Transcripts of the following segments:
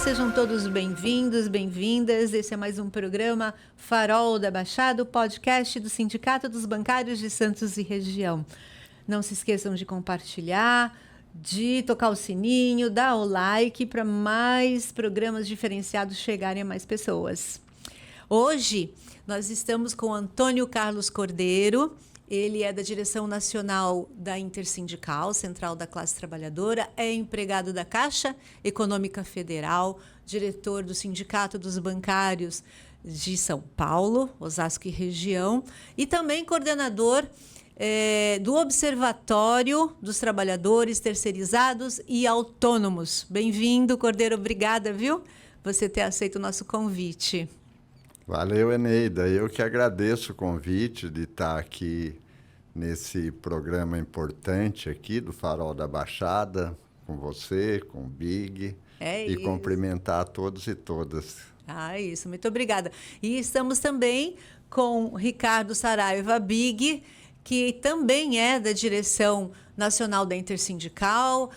sejam todos bem-vindos, bem-vindas. Esse é mais um programa Farol da Baixada, o podcast do Sindicato dos Bancários de Santos e Região. Não se esqueçam de compartilhar, de tocar o sininho, dar o like para mais programas diferenciados chegarem a mais pessoas. Hoje nós estamos com Antônio Carlos Cordeiro. Ele é da Direção Nacional da Intersindical, Central da Classe Trabalhadora, é empregado da Caixa Econômica Federal, diretor do Sindicato dos Bancários de São Paulo, Osasco e região, e também coordenador do Observatório dos Trabalhadores Terceirizados e Autônomos. Bem-vindo, Cordeiro, obrigada, viu? Você ter aceito o nosso convite. Valeu, Eneida. Eu que agradeço o convite de estar aqui nesse programa importante aqui do Farol da Baixada, com você, com o Big, e cumprimentar a todos e todas. Isso, muito obrigada. E estamos também com Ricardo Saraiva Big, que também é da Direção Nacional da Intersindical,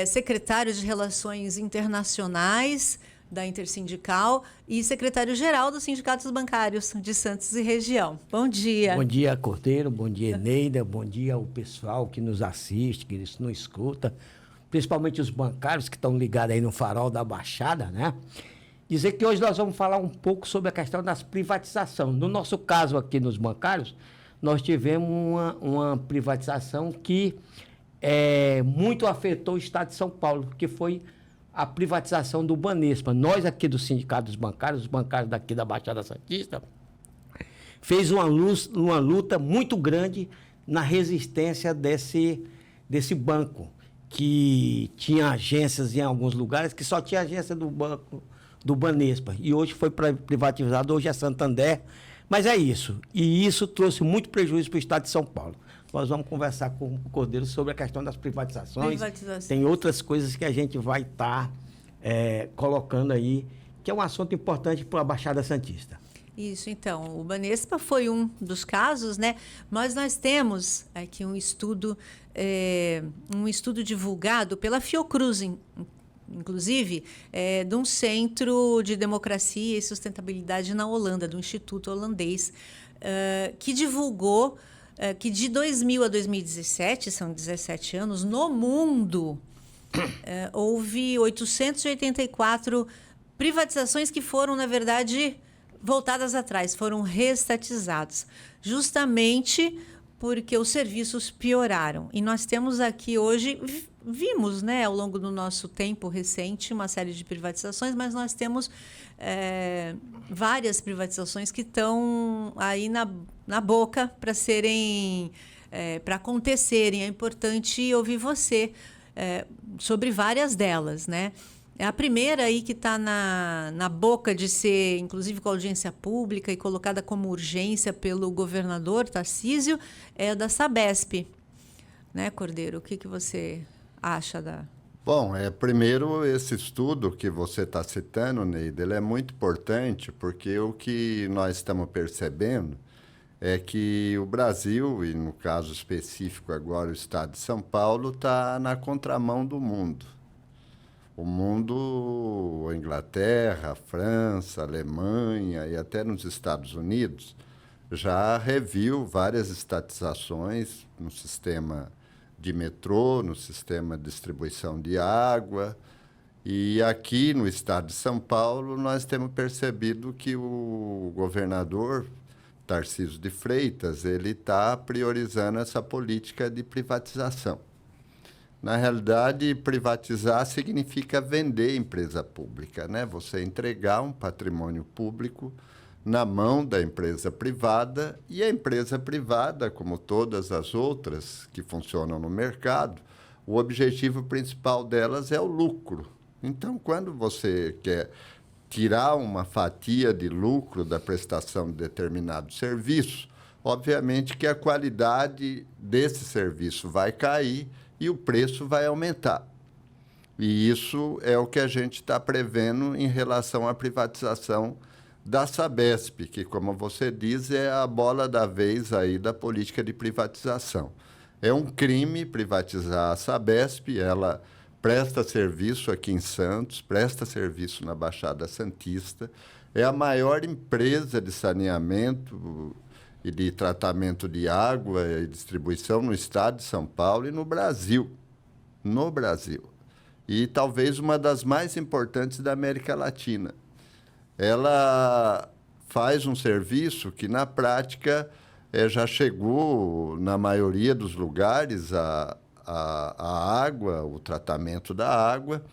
secretário de Relações Internacionais da Intersindical e secretário-geral dos Sindicatos Bancários de Santos e região. Bom dia. Bom dia, Cordeiro. Bom dia, Eneida. Bom dia ao pessoal que nos assiste, que nos escuta, principalmente os bancários que estão ligados aí no Farol da Baixada, né? Dizer que hoje nós vamos falar um pouco sobre a questão das privatizações. No nosso caso aqui nos bancários, nós tivemos uma privatização que muito afetou o Estado de São Paulo, que foi a privatização do Banespa. Nós aqui do Sindicato dos Bancários, os bancários daqui da Baixada Santista, fez uma luta muito grande na resistência desse banco, que tinha agências em alguns lugares, que só tinha agência do banco do Banespa. E hoje foi privatizado, hoje é Santander. Mas é isso. E isso trouxe muito prejuízo para o Estado de São Paulo. Nós vamos conversar com o Cordeiro sobre a questão das privatizações. Tem outras coisas que a gente vai estar colocando aí, que é um assunto importante para a Baixada Santista. Isso, então, o Banespa foi um dos casos, né? Mas nós temos aqui um estudo divulgado pela Fiocruz, inclusive, de um centro de democracia e sustentabilidade na Holanda, do Instituto Holandês, que divulgou que de 2000 a 2017, são 17 anos, no mundo, houve 884 privatizações que foram, na verdade, voltadas atrás, foram reestatizados, justamente porque os serviços pioraram. E nós temos aqui hoje, vimos, né, ao longo do nosso tempo recente, uma série de privatizações, mas nós temos várias privatizações que estão aí na boca para para acontecerem. É importante ouvir você sobre várias delas, né? A primeira aí que está na boca de ser, inclusive com audiência pública e colocada como urgência pelo governador Tarcísio, é a da Sabesp. Né, Cordeiro? O que você acha da... Bom, primeiro esse estudo que você está citando, Neida, ele é muito importante porque o que nós estamos percebendo é que o Brasil, e no caso específico agora o Estado de São Paulo, está na contramão do mundo. O mundo, a Inglaterra, a França, a Alemanha e até nos Estados Unidos já reviu várias estatizações no sistema de metrô, no sistema de distribuição de água. E aqui no estado de São Paulo nós temos percebido que o governador Tarcísio de Freitas ele está priorizando essa política de privatização. Na realidade, privatizar significa vender empresa pública, né? Você entregar um patrimônio público na mão da empresa privada, e a empresa privada, como todas as outras que funcionam no mercado, o objetivo principal delas é o lucro. Então, quando você quer tirar uma fatia de lucro da prestação de determinado serviço, obviamente que a qualidade desse serviço vai cair e o preço vai aumentar. E isso é o que a gente está prevendo em relação à privatização da Sabesp, que, como você diz, é a bola da vez aí da política de privatização. É um crime privatizar a Sabesp, ela presta serviço aqui em Santos, presta serviço na Baixada Santista, é a maior empresa de saneamento e de tratamento de água e distribuição no estado de São Paulo e no Brasil. No Brasil. E talvez uma das mais importantes da América Latina. Ela faz um serviço que, na prática, já chegou, na maioria dos lugares, a água, o tratamento da água,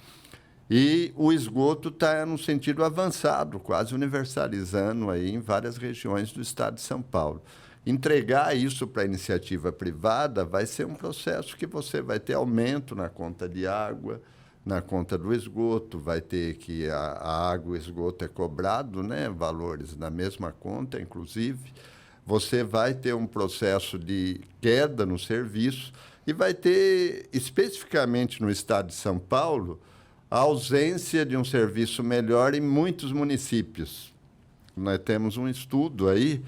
e o esgoto está no sentido avançado, quase universalizando aí em várias regiões do estado de São Paulo. Entregar isso para a iniciativa privada vai ser um processo que você vai ter aumento na conta de água, na conta do esgoto, vai ter que a água e o esgoto é cobrado, né, valores na mesma conta, inclusive. Você vai ter um processo de queda no serviço e vai ter, especificamente no estado de São Paulo, a ausência de um serviço melhor em muitos municípios. Nós temos um estudo aí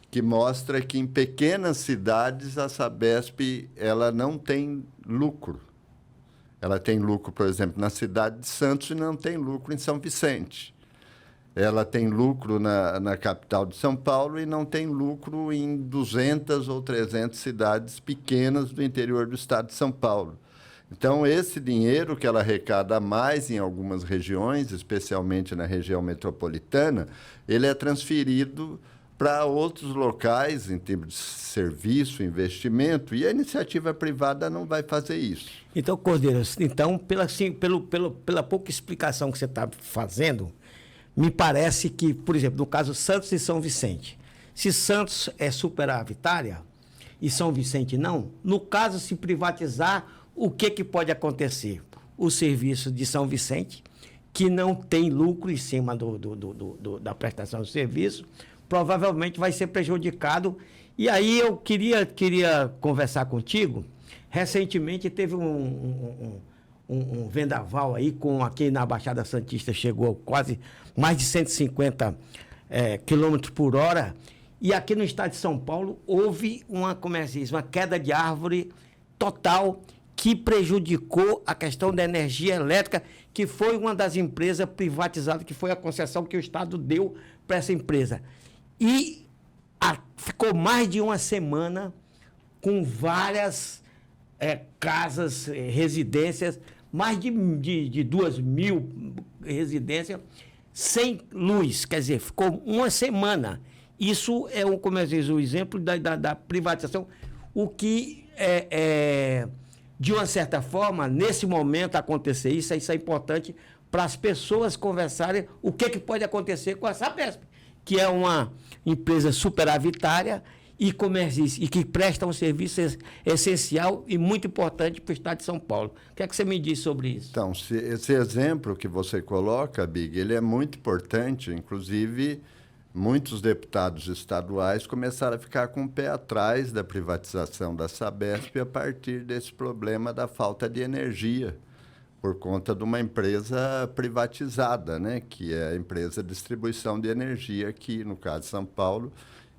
que mostra que em pequenas cidades a Sabesp ela não tem lucro. Ela tem lucro, por exemplo, na cidade de Santos e não tem lucro em São Vicente. Ela tem lucro na capital de São Paulo e não tem lucro em 200 ou 300 cidades pequenas do interior do estado de São Paulo. Então, esse dinheiro que ela arrecada mais em algumas regiões, especialmente na região metropolitana, ele é transferido para outros locais em termos de serviço, investimento, e a iniciativa privada não vai fazer isso. Então, Cordeiro, pela pouca explicação que você está fazendo, me parece que, por exemplo, no caso Santos e São Vicente, se Santos é superavitária e São Vicente não, no caso, se privatizar, o que pode acontecer? O serviço de São Vicente, que não tem lucro em cima da prestação do serviço, provavelmente vai ser prejudicado. E aí eu queria conversar contigo. Recentemente teve um vendaval aí, aqui na Baixada Santista chegou quase mais de 150 km por hora. E aqui no estado de São Paulo houve uma queda de árvore total que prejudicou a questão da energia elétrica, que foi uma das empresas privatizadas, que foi a concessão que o Estado deu para essa empresa. E ficou mais de uma semana com várias casas, residências, mais de 2.000 residências sem luz. Quer dizer, ficou uma semana. Isso é como eu diz, o exemplo da privatização, o que de uma certa forma, nesse momento acontecer isso é importante para as pessoas conversarem o que pode acontecer com a Sabesp, que é uma empresa superavitária e que presta um serviço essencial e muito importante para o estado de São Paulo. O que é que você me diz sobre isso? Então, esse exemplo que você coloca, Big, ele é muito importante, inclusive muitos deputados estaduais começaram a ficar com o pé atrás da privatização da Sabesp a partir desse problema da falta de energia, por conta de uma empresa privatizada, né, que é a empresa de distribuição de energia aqui, no caso de São Paulo,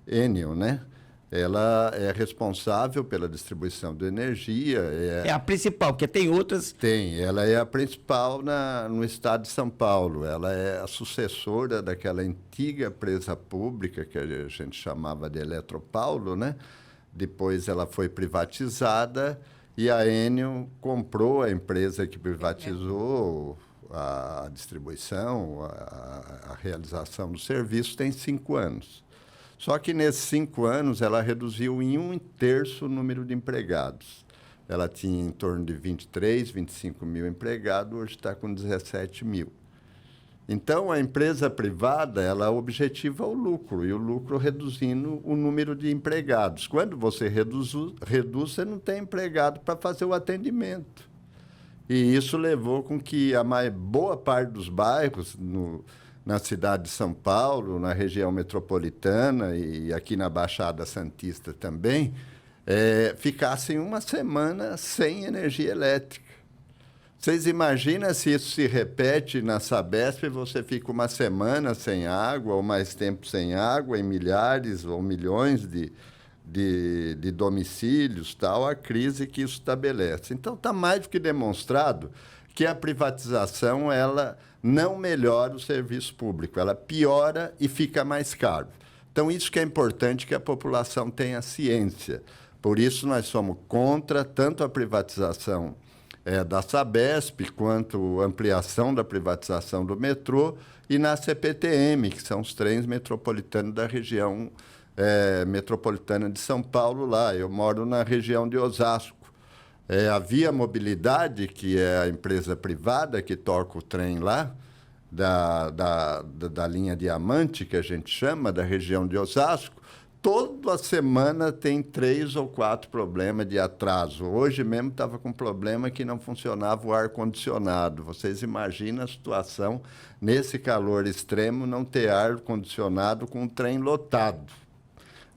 Enel, né? Ela é responsável pela distribuição de energia. É a principal, porque tem outras... Tem, ela é a principal no estado de São Paulo. Ela é a sucessora daquela antiga empresa pública que a gente chamava de Eletropaulo, né? Depois ela foi privatizada e a Enel comprou a empresa que privatizou a distribuição, a realização do serviço, tem 5 anos. Só que nesses 5 anos ela reduziu em 1/3 o número de empregados. Ela tinha em torno de 23, 25 mil empregados, hoje está com 17 mil. Então, a empresa privada, ela objetiva o lucro, e o lucro reduzindo o número de empregados. Quando você reduz, você não tem empregado para fazer o atendimento. E isso levou com que a boa parte dos bairros na cidade de São Paulo, na região metropolitana e aqui na Baixada Santista também, ficassem uma semana sem energia elétrica. Vocês imaginam se isso se repete na Sabesp e você fica uma semana sem água ou mais tempo sem água em milhares ou milhões de domicílios, tal, a crise que isso estabelece. Então, está mais do que demonstrado que a privatização ela não melhora o serviço público, ela piora e fica mais caro. Então, isso que é importante que a população tenha ciência. Por isso, nós somos contra tanto a privatização da Sabesp, quanto a ampliação da privatização do metrô e na CPTM, que são os trens metropolitanos da região metropolitana de São Paulo. Lá, eu moro na região de Osasco. A Via Mobilidade, que é a empresa privada que toca o trem lá, da linha Diamante, que a gente chama, da região de Osasco, toda semana tem 3 ou 4 problemas de atraso. Hoje mesmo estava com problema que não funcionava o ar-condicionado. Vocês imaginam a situação, nesse calor extremo, não ter ar-condicionado com o trem lotado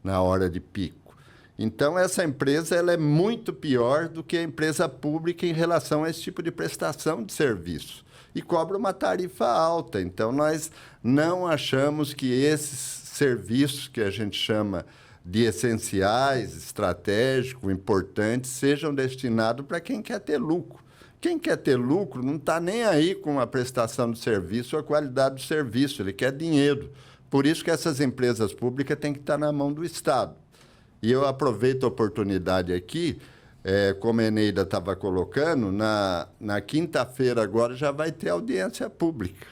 na hora de pico. Então, essa empresa ela é muito pior do que a empresa pública em relação a esse tipo de prestação de serviço. E cobra uma tarifa alta. Então, nós não achamos que esses serviços que a gente chama de essenciais, estratégicos, importantes, sejam destinados para quem quer ter lucro. Quem quer ter lucro não está nem aí com a prestação de serviço ou a qualidade do serviço, ele quer dinheiro. Por isso que essas empresas públicas têm que estar na mão do Estado. E eu aproveito a oportunidade aqui, como a Eneida estava colocando, na quinta-feira agora já vai ter audiência pública.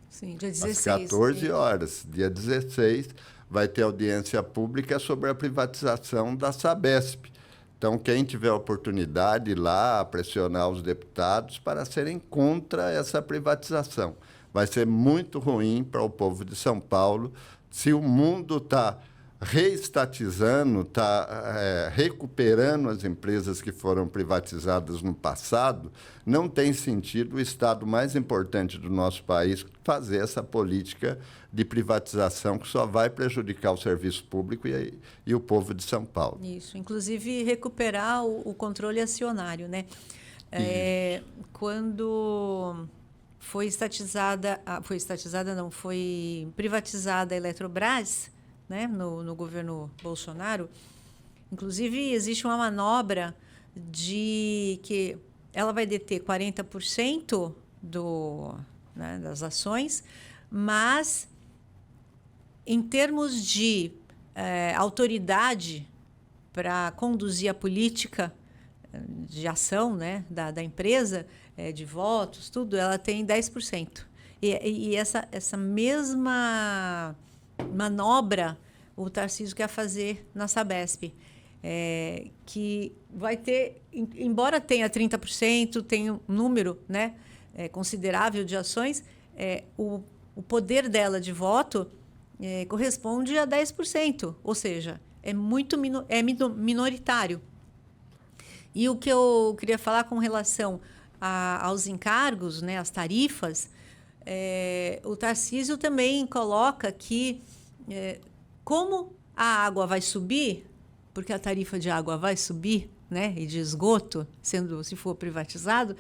Sim, dia 16. Às 14 horas. Dia 16 vai ter audiência pública sobre a privatização da Sabesp. Então, quem tiver a oportunidade lá, pressionar os deputados para serem contra essa privatização. Vai ser muito ruim para o povo de São Paulo se o mundo está reestatizando, está recuperando as empresas que foram privatizadas no passado. Não tem sentido o Estado mais importante do nosso país fazer essa política de privatização que só vai prejudicar o serviço público e o povo de São Paulo. Isso, inclusive recuperar o controle acionário, né? Quando foi privatizada a Eletrobras, né, no governo Bolsonaro, inclusive existe uma manobra de que ela vai deter 40% das ações, mas em termos de autoridade para conduzir a política de ação, né, da empresa, de votos, tudo, ela tem 10%. E essa mesma manobra o Tarcísio quer fazer na Sabesp, que vai ter, embora tenha 30%, tem um número, né, considerável de ações, o poder dela de voto corresponde a 10%, ou seja, é muito minoritário. E o que eu queria falar com relação aos encargos, né, às tarifas, o Tarcísio também coloca que, como a água vai subir, porque a tarifa de água vai subir, né, e de esgoto, se for privatizado,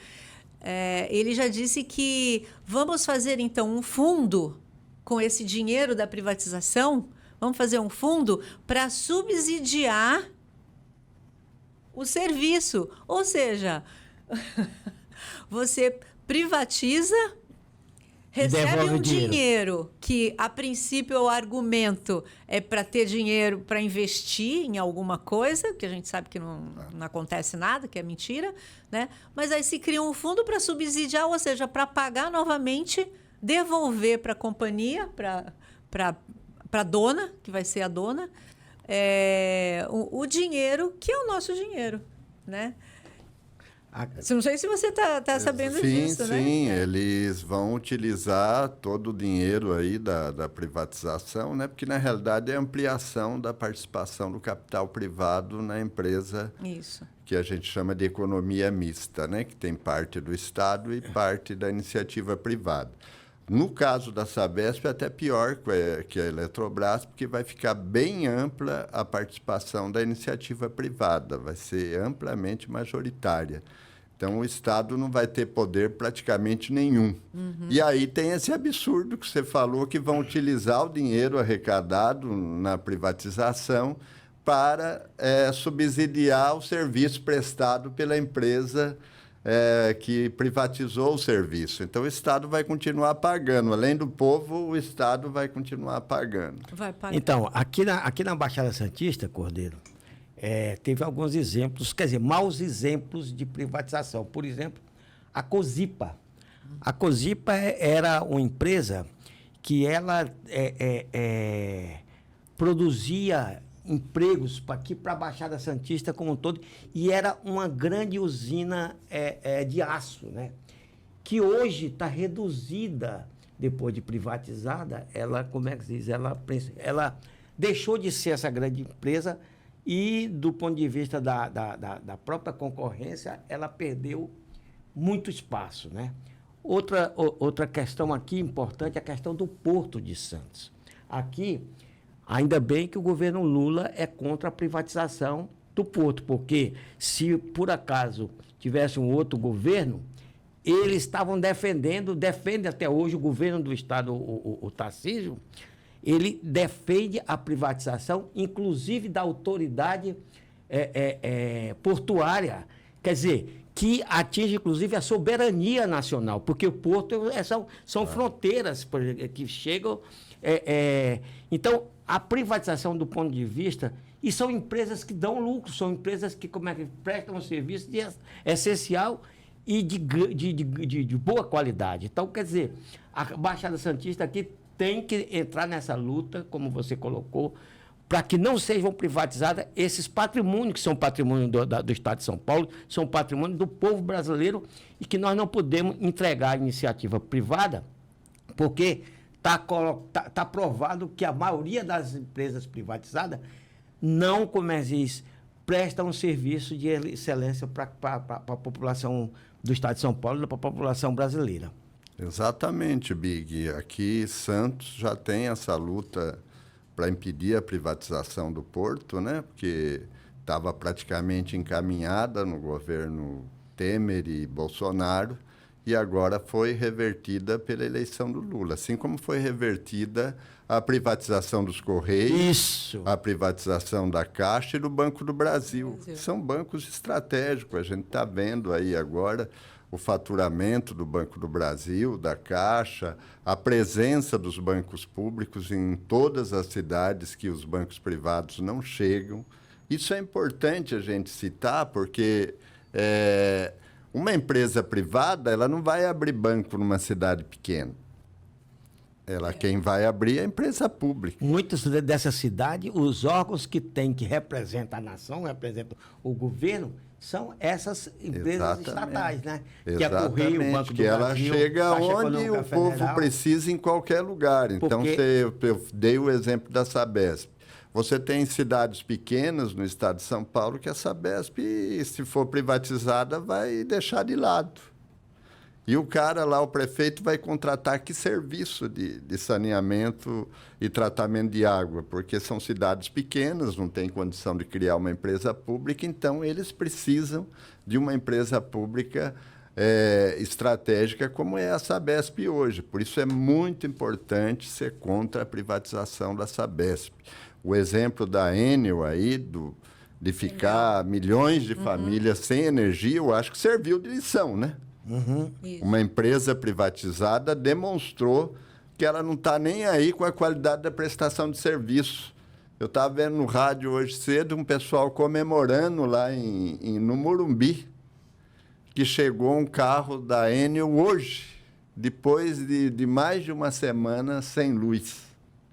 ele já disse que vamos fazer, então, um fundo com esse dinheiro da privatização, vamos fazer um fundo para subsidiar o serviço. Ou seja, você privatiza, recebe um dinheiro que, a princípio, o argumento é para ter dinheiro para investir em alguma coisa, que a gente sabe que não acontece nada, que é mentira, né? Mas aí se cria um fundo para subsidiar, ou seja, para pagar novamente, devolver para a companhia, para a dona, que vai ser a dona, o dinheiro que é o nosso dinheiro, né? Não sei se você está sabendo disso, né? Sim, eles vão utilizar todo o dinheiro aí da privatização, né? Porque, na realidade, é a ampliação da participação do capital privado na empresa. Isso. Que a gente chama de economia mista, né? Que tem parte do Estado e parte da iniciativa privada. No caso da Sabesp, é até pior que a Eletrobras, porque vai ficar bem ampla a participação da iniciativa privada, vai ser amplamente majoritária. Então, o Estado não vai ter poder praticamente nenhum. Uhum. E aí tem esse absurdo que você falou, que vão utilizar o dinheiro arrecadado na privatização para subsidiar o serviço prestado pela empresa que privatizou o serviço. Então, o Estado vai continuar pagando. Além do povo, o Estado vai continuar pagando. Vai pagar. Então, aqui na Baixada Santista, Cordeiro, teve alguns exemplos, quer dizer, maus exemplos de privatização. Por exemplo, a Cosipa. A Cosipa era uma empresa que ela produzia empregos aqui para a Baixada Santista como um todo, e era uma grande usina de aço, né? Que hoje está reduzida, depois de privatizada, ela, como é que se diz? Ela deixou de ser essa grande empresa e, do ponto de vista da própria concorrência, ela perdeu muito espaço, né? Outra questão aqui importante é a questão do Porto de Santos. Aqui, ainda bem que o governo Lula é contra a privatização do porto, porque se por acaso tivesse um outro governo, eles estavam defendem até hoje o governo do estado, o Tarcísio, ele defende a privatização, inclusive da autoridade portuária, quer dizer, que atinge, inclusive, a soberania nacional, porque o porto são fronteiras que chegam. Então, a privatização do ponto de vista, e são empresas que dão lucro, são empresas que prestam um serviço essencial e de boa qualidade. Então, quer dizer, a Baixada Santista aqui tem que entrar nessa luta, como você colocou, para que não sejam privatizados esses patrimônios, que são patrimônio do Estado de São Paulo, são patrimônio do povo brasileiro, e que nós não podemos entregar à iniciativa privada, porque está provado que a maioria das empresas privatizadas não, como diz, prestam um serviço de excelência para a população do Estado de São Paulo e para a população brasileira. Exatamente, Big. Aqui, Santos já tem essa luta para impedir a privatização do porto, né? Porque estava praticamente encaminhada no governo Temer e Bolsonaro, e agora foi revertida pela eleição do Lula, assim como foi revertida a privatização dos Correios, Isso. A privatização da Caixa e do Banco do Brasil. São bancos estratégicos, a gente está vendo aí agora o faturamento do Banco do Brasil, da Caixa, a presença dos bancos públicos em todas as cidades que os bancos privados não chegam. Isso é importante a gente citar, porque uma empresa privada ela não vai abrir banco numa cidade pequena. Quem vai abrir é a empresa pública. Muitas dessas cidades, os órgãos que representam a nação, representam o governo, são essas empresas estatais, né? Exatamente, que é Correio, o Banco do ela Brasil, chega Caixa onde Econômica o povo Federal. precisa em qualquer lugar. Então, eu dei o exemplo da Sabesp. Você tem cidades pequenas no estado de São Paulo que a Sabesp, se for privatizada, vai deixar de lado. E o cara lá, o prefeito, vai contratar que serviço de saneamento e tratamento de água? Porque são cidades pequenas, não tem condição de criar uma empresa pública, então eles precisam de uma empresa pública estratégica como é a Sabesp hoje. Por isso é muito importante ser contra a privatização da Sabesp. O exemplo da Enel aí, de ficar milhões de famílias sem energia, eu acho que serviu de lição, né? Uhum. Uma empresa privatizada demonstrou que ela não está nem aí com a qualidade da prestação de serviço. Eu estava vendo no rádio hoje cedo um pessoal comemorando lá no Morumbi que chegou um carro da Enel hoje, depois de mais de uma semana sem luz.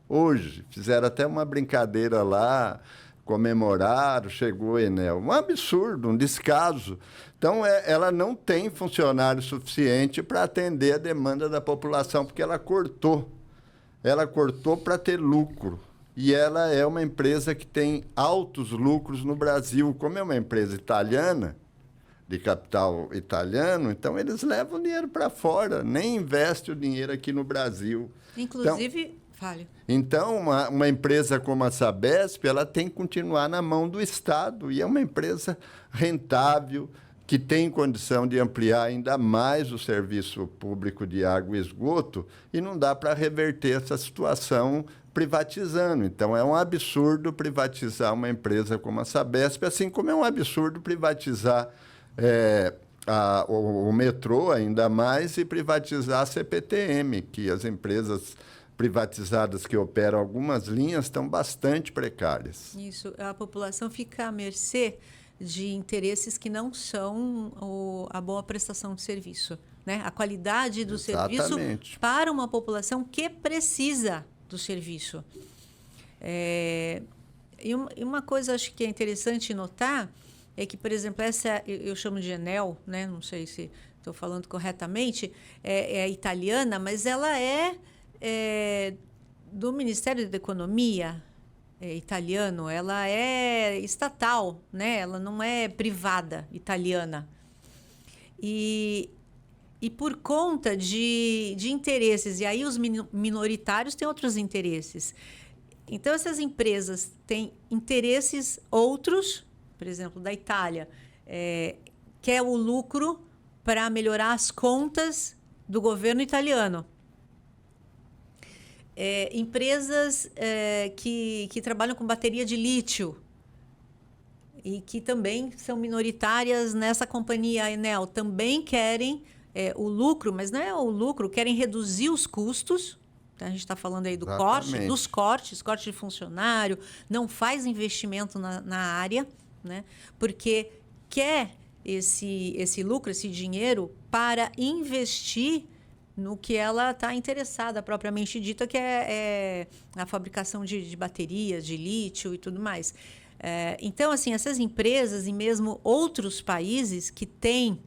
Hoje, fizeram até uma brincadeira lá, comemoraram, chegou a Enel. Um absurdo, um descaso. Então, ela não tem funcionário suficiente para atender a demanda da população, porque ela cortou. Ela cortou para ter lucro. E ela é uma empresa que tem altos lucros no Brasil. Como é uma empresa italiana, de capital italiano, então eles levam o dinheiro para fora, nem investem o dinheiro aqui no Brasil. Inclusive, fale. Então, uma empresa como a Sabesp, ela tem que continuar na mão do Estado, e é uma empresa rentável, que tem condição de ampliar ainda mais o serviço público de água e esgoto, e não dá para reverter essa situação privatizando. Então, é um absurdo privatizar uma empresa como a Sabesp, assim como é um absurdo privatizar o metrô ainda mais e privatizar a CPTM, que as empresas privatizadas que operam algumas linhas estão bastante precárias. Isso, a população fica à mercê de interesses que não são a boa prestação de serviço, né? A qualidade do serviço para uma população que precisa do serviço. E uma coisa acho que é interessante notar é que, por exemplo, essa eu chamo de Enel, né? Não sei se estou falando corretamente, é italiana, mas ela é do Ministério da Economia italiano, ela é estatal, né? Ela não é privada italiana. E por conta de interesses, e aí os minoritários têm outros interesses. Então, essas empresas têm interesses outros, por exemplo, da Itália, quer o lucro para melhorar as contas do governo italiano. Empresas que trabalham com bateria de lítio e que também são minoritárias nessa companhia Enel, também querem o lucro, mas não é o lucro, querem reduzir os custos. A gente está falando aí dos cortes de funcionário, não faz investimento na área, né? Porque quer esse lucro, esse dinheiro, para investir no que ela está interessada, propriamente dita, que é a fabricação de baterias, de lítio e tudo mais. Então, assim, essas empresas e mesmo outros países que têm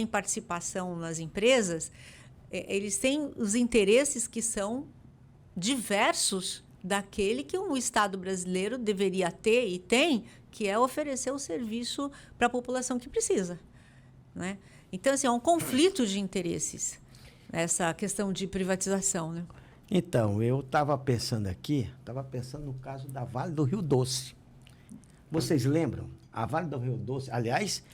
participação nas empresas, eles têm os interesses que são diversos daquele que um Estado brasileiro deveria ter e tem, que é oferecer o serviço para a população que precisa, né? Então, assim, é um conflito de interesses, essa questão de privatização, né? Então, eu estava pensando no caso da Vale do Rio Doce. Vocês lembram? A Vale do Rio Doce, aliás,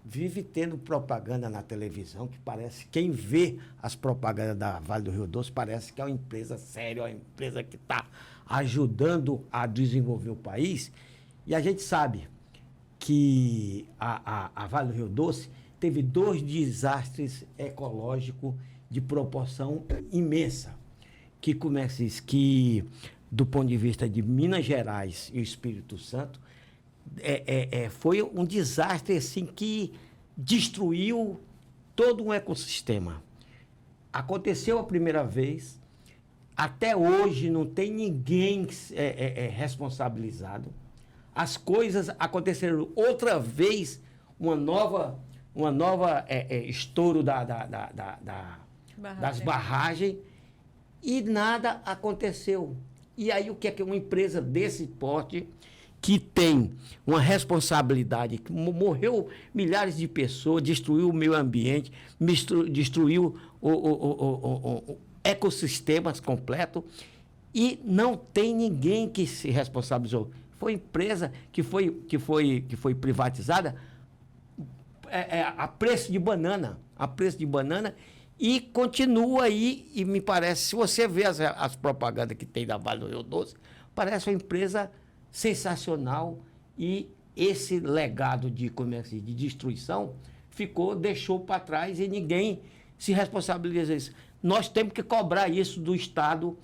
vive tendo propaganda na televisão que parece, quem vê as propagandas da Vale do Rio Doce parece que é uma empresa séria, uma empresa que está ajudando a desenvolver o país. E a gente sabe que a Vale do Rio Doce teve 2 desastres ecológicos de proporção imensa, que do ponto de vista de Minas Gerais e o Espírito Santo, foi um desastre assim, que destruiu todo um ecossistema. Aconteceu a primeira vez, até hoje não tem ninguém responsabilizado. As coisas aconteceram outra vez, uma nova estouro das barragens, e nada aconteceu. E aí o que é que uma empresa desse porte, que tem uma responsabilidade, que morreu milhares de pessoas, destruiu o meio ambiente, destruiu o ecossistemas completo, e não tem ninguém que se responsabilizou. Foi empresa que foi privatizada a preço de banana, e continua aí, e me parece, se você vê as propagandas que tem da Vale do Rio Doce, parece uma empresa sensacional, e esse legado de destruição deixou para trás e ninguém se responsabiliza isso. Nós temos que cobrar isso do Estado,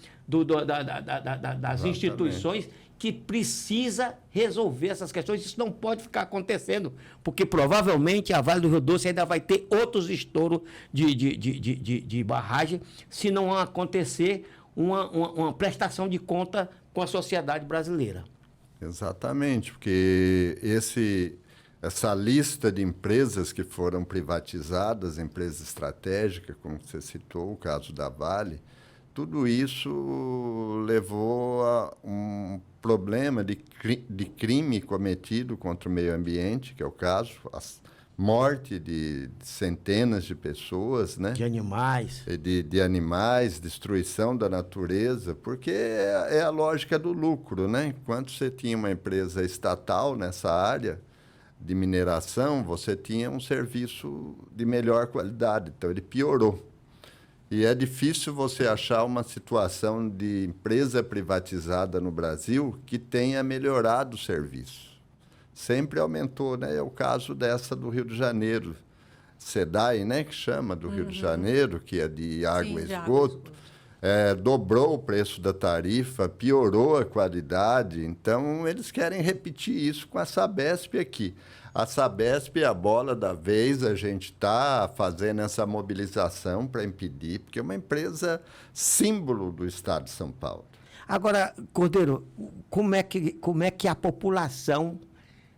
das instituições, que precisa resolver essas questões. Isso não pode ficar acontecendo, porque provavelmente a Vale do Rio Doce ainda vai ter outros estouros de barragem, se não acontecer uma prestação de conta com a sociedade brasileira. Exatamente, porque essa lista de empresas que foram privatizadas, empresas estratégicas, como você citou, o caso da Vale, tudo isso levou a um problema de crime cometido contra o meio ambiente, que é o caso, a morte de centenas de pessoas, né? De animais. De animais, destruição da natureza, porque é a lógica do lucro, né? Enquanto você tinha uma empresa estatal nessa área de mineração, você tinha um serviço de melhor qualidade, então ele piorou. E é difícil você achar uma situação de empresa privatizada no Brasil que tenha melhorado o serviço. sempre aumentou, né? É o caso dessa do Rio de Janeiro, SEDAI, né, que chama, do Rio de Janeiro, que é de água e Sim, de água e esgoto. esgoto. Dobrou o preço da tarifa, piorou a qualidade. Então, eles querem repetir isso com a Sabesp aqui. A Sabesp é a bola da vez, a gente está fazendo essa mobilização para impedir, porque é uma empresa símbolo do Estado de São Paulo. Agora, Cordeiro, como é que a população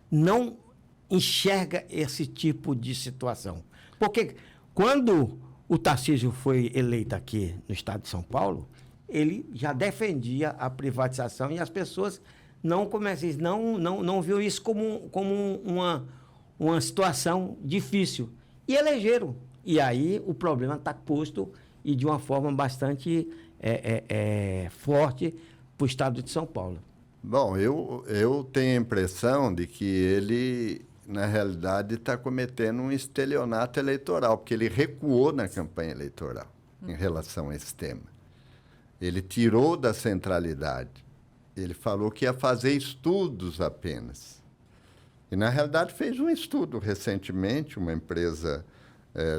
não enxerga esse tipo de situação? Porque quando o Tarcísio foi eleito aqui no estado de São Paulo, ele já defendia a privatização e as pessoas não viam isso como uma situação difícil. E elegeram. E aí o problema está posto e de uma forma bastante forte para o estado de São Paulo. Bom, eu tenho a impressão de que ele, na realidade, está cometendo um estelionato eleitoral, porque ele recuou na campanha eleitoral em relação a esse tema. Ele tirou da centralidade. Ele falou que ia fazer estudos apenas. E, na realidade, fez um estudo recentemente, uma empresa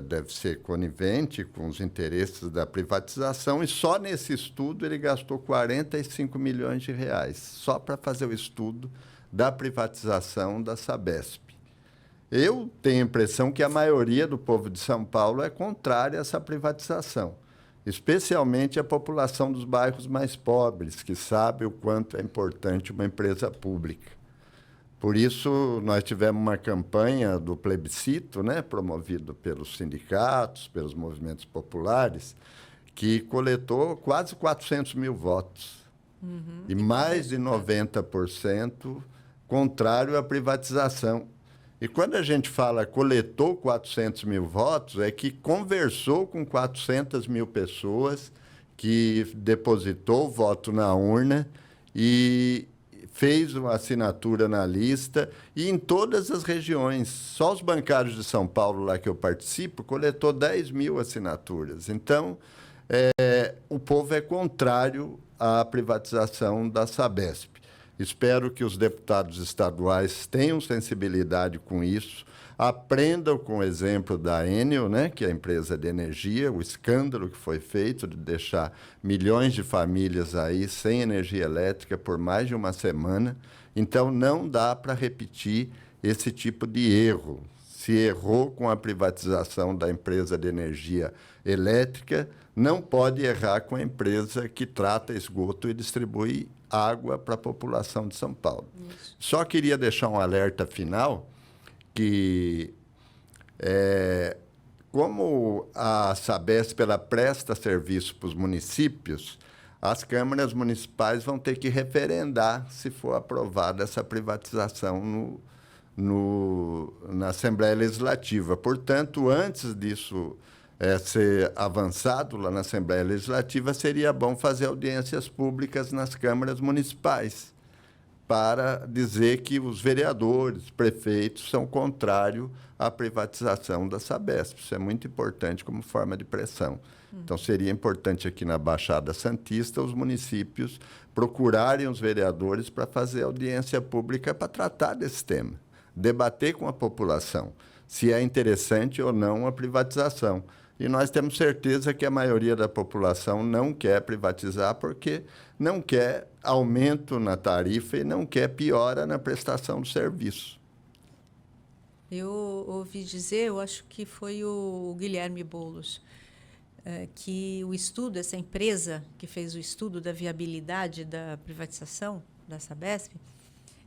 deve ser conivente com os interesses da privatização, e só nesse estudo ele gastou 45 milhões de reais, só para fazer o estudo da privatização da Sabesp. Eu tenho a impressão que a maioria do povo de São Paulo é contrária a essa privatização, especialmente a população dos bairros mais pobres, que sabe o quanto é importante uma empresa pública. Por isso, nós tivemos uma campanha do plebiscito, né, promovido pelos sindicatos, pelos movimentos populares, que coletou quase 400 mil votos. E mais de 90% contrário à privatização. E quando a gente fala coletou 400 mil votos, é que conversou com 400 mil pessoas, que depositou o voto na urna e fez uma assinatura na lista, e em todas as regiões. Só os bancários de São Paulo, lá que eu participo, coletou 10 mil assinaturas. Então, o povo é contrário à privatização da Sabesp. Espero que os deputados estaduais tenham sensibilidade com isso, aprendam com o exemplo da Enel, né, que é a empresa de energia, o escândalo que foi feito de deixar milhões de famílias aí sem energia elétrica por mais de uma semana. Então, não dá para repetir esse tipo de erro. Se errou com a privatização da empresa de energia elétrica, não pode errar com a empresa que trata esgoto e distribui água para a população de São Paulo. Isso. Só queria deixar um alerta final, que como a Sabesp ela presta serviço para os municípios, as câmaras municipais vão ter que referendar se for aprovada essa privatização na Assembleia Legislativa. Portanto, antes disso ser avançado lá na Assembleia Legislativa, seria bom fazer audiências públicas nas câmaras municipais, para dizer que os vereadores, prefeitos, são contrários à privatização da Sabesp. Isso é muito importante como forma de pressão. Então, seria importante aqui na Baixada Santista os municípios procurarem os vereadores para fazer audiência pública para tratar desse tema, debater com a população se é interessante ou não a privatização. E nós temos certeza que a maioria da população não quer privatizar, porque não quer aumento na tarifa e não quer piora na prestação do serviço. Eu ouvi dizer, eu acho que foi o Guilherme Boulos, que o estudo, essa empresa que fez o estudo da viabilidade da privatização da Sabesp,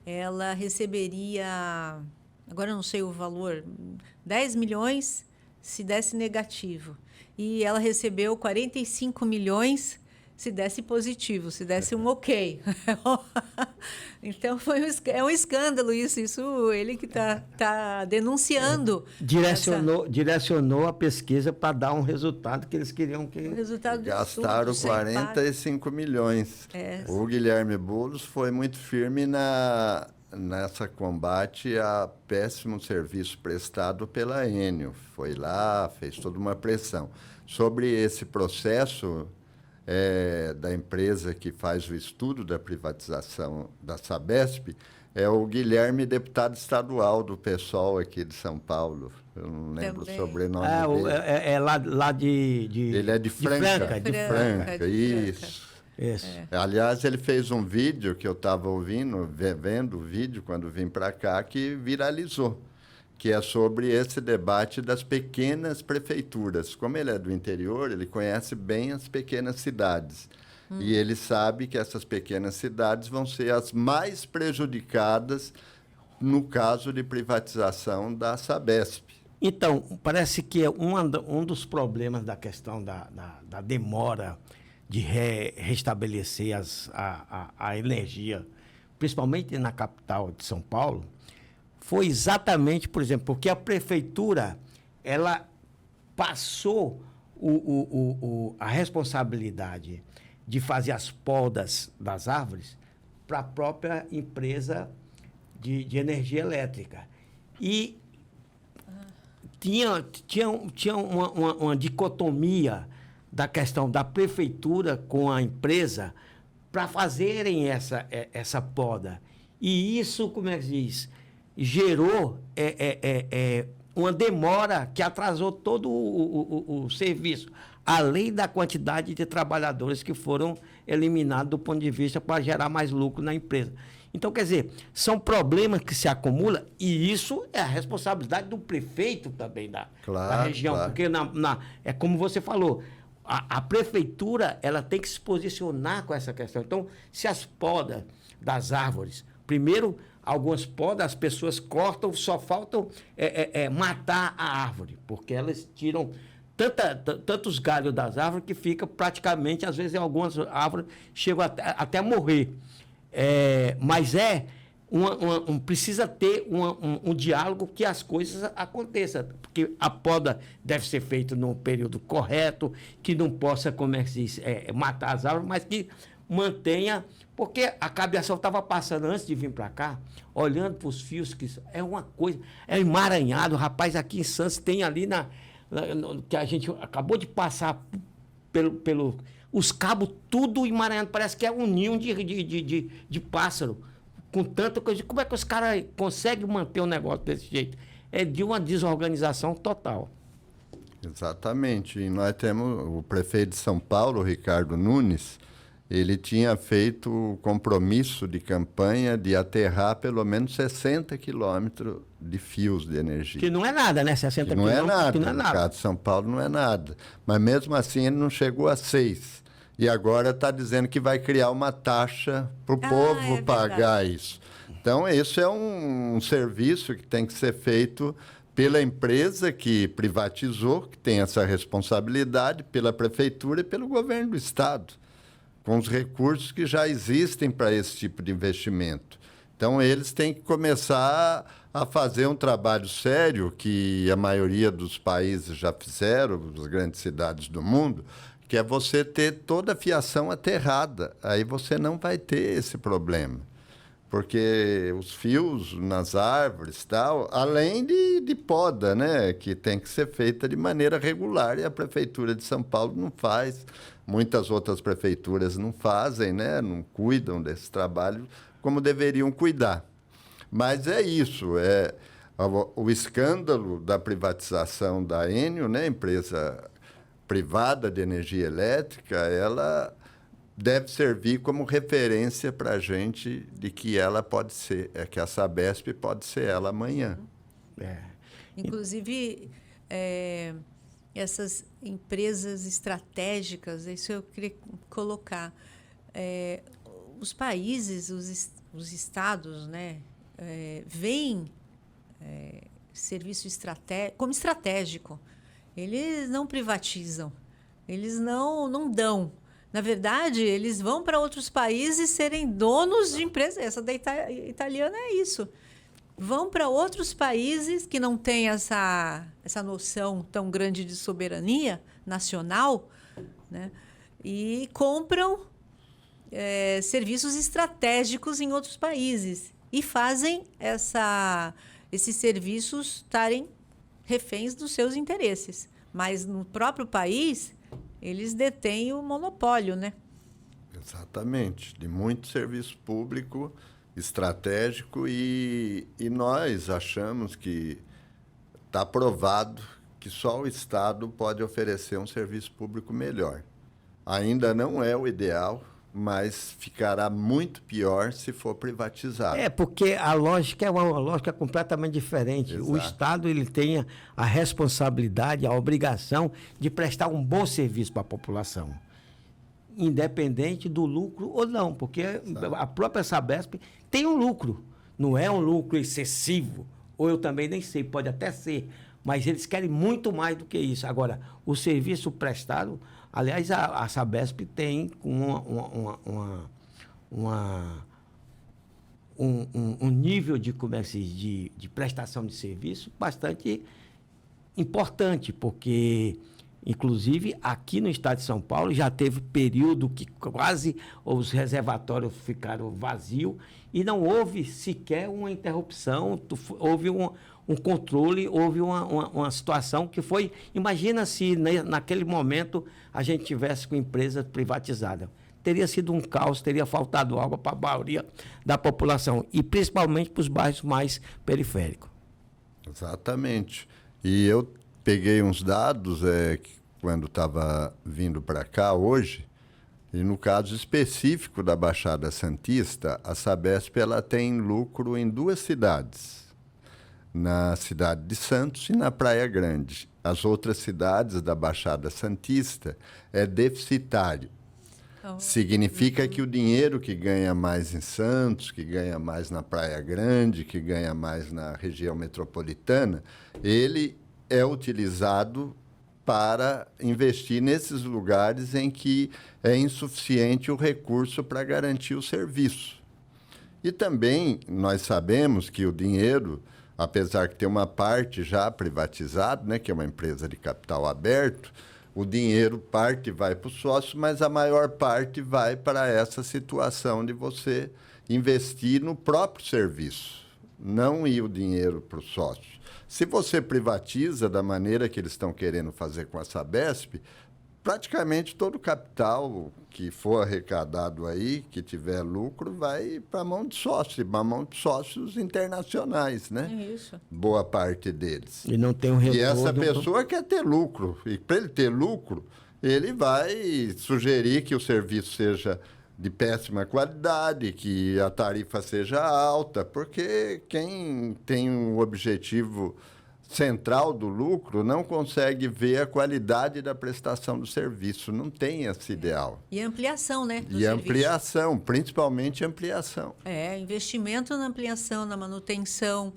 ela receberia, agora eu não sei o valor, 10 milhões se desse negativo. E ela recebeu 45 milhões se desse positivo, se desse um ok. Então, é um escândalo isso ele que tá denunciando. Direcionou a pesquisa para dar um resultado que eles queriam que... O resultado gastaram 45 milhões. O Guilherme Boulos foi muito firme nessa combate a péssimo serviço prestado pela Enel. Foi lá, fez toda uma pressão. Sobre esse processo da empresa que faz o estudo da privatização da Sabesp, É o Guilherme, deputado estadual do PSOL aqui de São Paulo. Eu não lembro Também. o sobrenome dele. É lá de... Ele é de Franca. De Franca, isso. Isso. Aliás, ele fez um vídeo que eu estava vendo o vídeo quando vim para cá, que viralizou, que é sobre esse debate das pequenas prefeituras. Como ele é do interior, ele conhece bem as pequenas cidades. E ele sabe que essas pequenas cidades vão ser as mais prejudicadas no caso de privatização da Sabesp. Então, parece que é um dos problemas da questão da demora de restabelecer a energia, principalmente na capital de São Paulo, foi exatamente, por exemplo, porque a prefeitura ela passou a responsabilidade de fazer as podas das árvores para a própria empresa de energia elétrica. E tinha uma dicotomia da questão da prefeitura com a empresa para fazerem essa poda. E isso, como é que se diz, gerou uma demora que atrasou todo o serviço, além da quantidade de trabalhadores que foram eliminados do ponto de vista para gerar mais lucro na empresa. Então, quer dizer, são problemas que se acumulam e isso é a responsabilidade do prefeito também da região. Claro. Porque é como você falou, a prefeitura ela tem que se posicionar com essa questão. Então, se as podas das árvores, primeiro, algumas podas as pessoas cortam, só faltam matar a árvore, porque elas tiram tantos galhos das árvores que fica praticamente, às vezes, algumas árvores chegam até a morrer. Mas precisa ter um diálogo que as coisas aconteçam, porque a poda deve ser feita num período correto, que não possa, como é que se diz, matar as árvores, mas que mantenha, porque a cabeça estava passando antes de vir para cá, olhando para os fios, que é uma coisa, é emaranhado, rapaz, aqui em Santos tem ali que a gente acabou de passar pelo os cabos tudo emaranhado, parece que é um ninho de pássaro, com tanta coisa. Como é que os caras conseguem manter um negócio desse jeito? É de uma desorganização total. Exatamente. E nós temos o prefeito de São Paulo, Ricardo Nunes, ele tinha feito o compromisso de campanha de aterrar pelo menos 60 quilômetros de fios de energia. Que não é nada, né? 60 quilômetros. Não é nada. No caso de São Paulo não é nada. Mas mesmo assim ele não chegou a 6. E agora está dizendo que vai criar uma taxa para o povo pagar isso. Então, esse é um serviço que tem que ser feito pela empresa que privatizou, que tem essa responsabilidade, pela prefeitura e pelo governo do Estado, com os recursos que já existem para esse tipo de investimento. Então, eles têm que começar a fazer um trabalho sério, que a maioria dos países já fizeram, as grandes cidades do mundo, que é você ter toda a fiação aterrada. Aí você não vai ter esse problema. Porque os fios nas árvores, tal, além de poda, né, que tem que ser feita de maneira regular, e a Prefeitura de São Paulo não faz, muitas outras prefeituras não fazem, né, não cuidam desse trabalho como deveriam cuidar. Mas é isso, o escândalo da privatização da Enel, né, empresa privada de energia elétrica, ela deve servir como referência para a gente de que ela pode ser, que a Sabesp pode ser ela amanhã. Inclusive, essas empresas estratégicas, isso eu queria colocar, os países, os estados, né, veem serviço como estratégico. Eles não privatizam, eles não dão. Na verdade, eles vão para outros países serem donos de empresas. Essa da italiana é isso. Vão para outros países que não têm essa noção tão grande de soberania nacional, né? E compram serviços estratégicos em outros países e fazem esses serviços estarem reféns dos seus interesses. Mas no próprio país, eles detêm o monopólio, né? Exatamente. De muito serviço público estratégico e nós achamos que está provado que só o Estado pode oferecer um serviço público melhor. Ainda não é o ideal, mas ficará muito pior se for privatizado. Porque a lógica é uma lógica completamente diferente. Exato. O Estado ele tem a responsabilidade, a obrigação de prestar um bom serviço para a população, independente do lucro ou não, porque a própria Sabesp tem um lucro. Não é um lucro excessivo, ou eu também nem sei, pode até ser, mas eles querem muito mais do que isso. Agora, o serviço prestado, aliás, a Sabesp tem um nível de prestação de serviço bastante importante, porque, inclusive, aqui no estado de São Paulo já teve período que quase os reservatórios ficaram vazios e não houve sequer uma interrupção, houve um controle, houve uma situação que foi... Imagina se naquele momento a gente tivesse com empresa privatizada. Teria sido um caos, teria faltado água para a maioria da população, e principalmente para os bairros mais periféricos. Exatamente. E eu peguei uns dados quando estava vindo para cá hoje, e no caso específico da Baixada Santista, a Sabesp ela tem lucro em 2 cidades, na cidade de Santos e na Praia Grande. As outras cidades da Baixada Santista é deficitário. Significa que o dinheiro que ganha mais em Santos, que ganha mais na Praia Grande, que ganha mais na região metropolitana, ele é utilizado para investir nesses lugares em que é insuficiente o recurso para garantir o serviço. E também nós sabemos que o dinheiro, apesar de ter uma parte já privatizada, né, que é uma empresa de capital aberto, o dinheiro parte vai para o sócio, mas a maior parte vai para essa situação de você investir no próprio serviço, não ir o dinheiro para o sócio. Se você privatiza da maneira que eles estão querendo fazer com a Sabesp, praticamente todo o capital que for arrecadado aí, que tiver lucro, vai para a mão de sócios, para a mão de sócios internacionais, né? Isso. Boa parte deles. E não tem um retorno. E essa pessoa quer ter lucro. E para ele ter lucro, ele vai sugerir que o serviço seja de péssima qualidade, que a tarifa seja alta, porque quem tem um objetivo central do lucro não consegue ver a qualidade da prestação do serviço, não tem esse ideal. E ampliação, né? E ampliação, principalmente ampliação. Investimento na ampliação, na manutenção,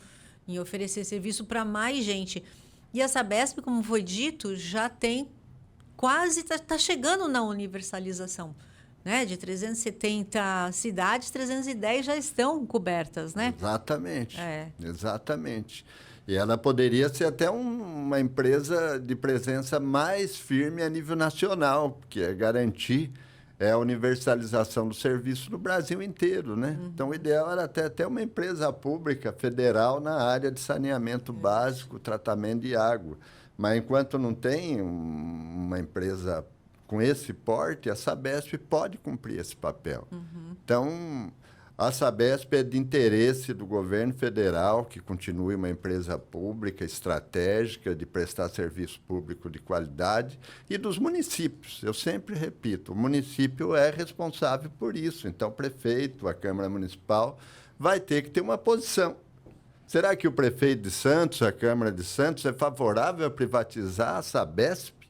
em oferecer serviço para mais gente. E a Sabesp, como foi dito, já tem quase, está chegando na universalização. Né? De 370 cidades, 310 já estão cobertas, né? Exatamente. Exatamente. E ela poderia ser até uma empresa de presença mais firme a nível nacional, que é garantir a universalização do serviço no Brasil inteiro, né? Então, o ideal era até uma empresa pública federal na área de saneamento básico, tratamento de água. Mas, enquanto não tem uma empresa com esse porte, a Sabesp pode cumprir esse papel. Então, a Sabesp é de interesse do governo federal que continue uma empresa pública estratégica de prestar serviço público de qualidade e dos municípios. Eu sempre repito, o município é responsável por isso. Então, o prefeito, a Câmara Municipal, vai ter que ter uma posição. Será que o prefeito de Santos, a Câmara de Santos, é favorável a privatizar a Sabesp?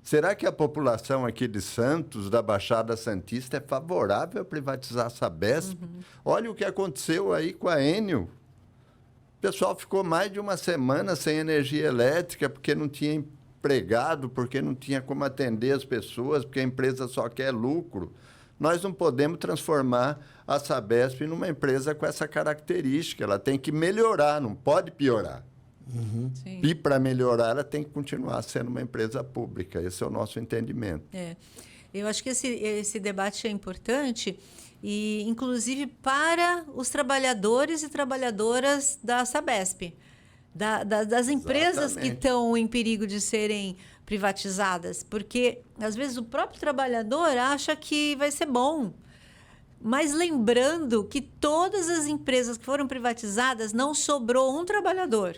Será que a população aqui de Santos, da Baixada Santista, é favorável a privatizar a Sabesp? Olha o que aconteceu aí com a Enel. O pessoal ficou mais de uma semana sem energia elétrica porque não tinha empregado, porque não tinha como atender as pessoas, porque a empresa só quer lucro. Nós não podemos transformar a Sabesp numa empresa com essa característica. Ela tem que melhorar, não pode piorar. E para melhorar, ela tem que continuar sendo uma empresa pública. Esse é o nosso entendimento. Eu acho que esse debate é importante, e inclusive para os trabalhadores e trabalhadoras da Sabesp, das empresas que estão em perigo de serem privatizadas, porque às vezes o próprio trabalhador acha que vai ser bom. Mas lembrando que todas as empresas que foram privatizadas não sobrou um trabalhador.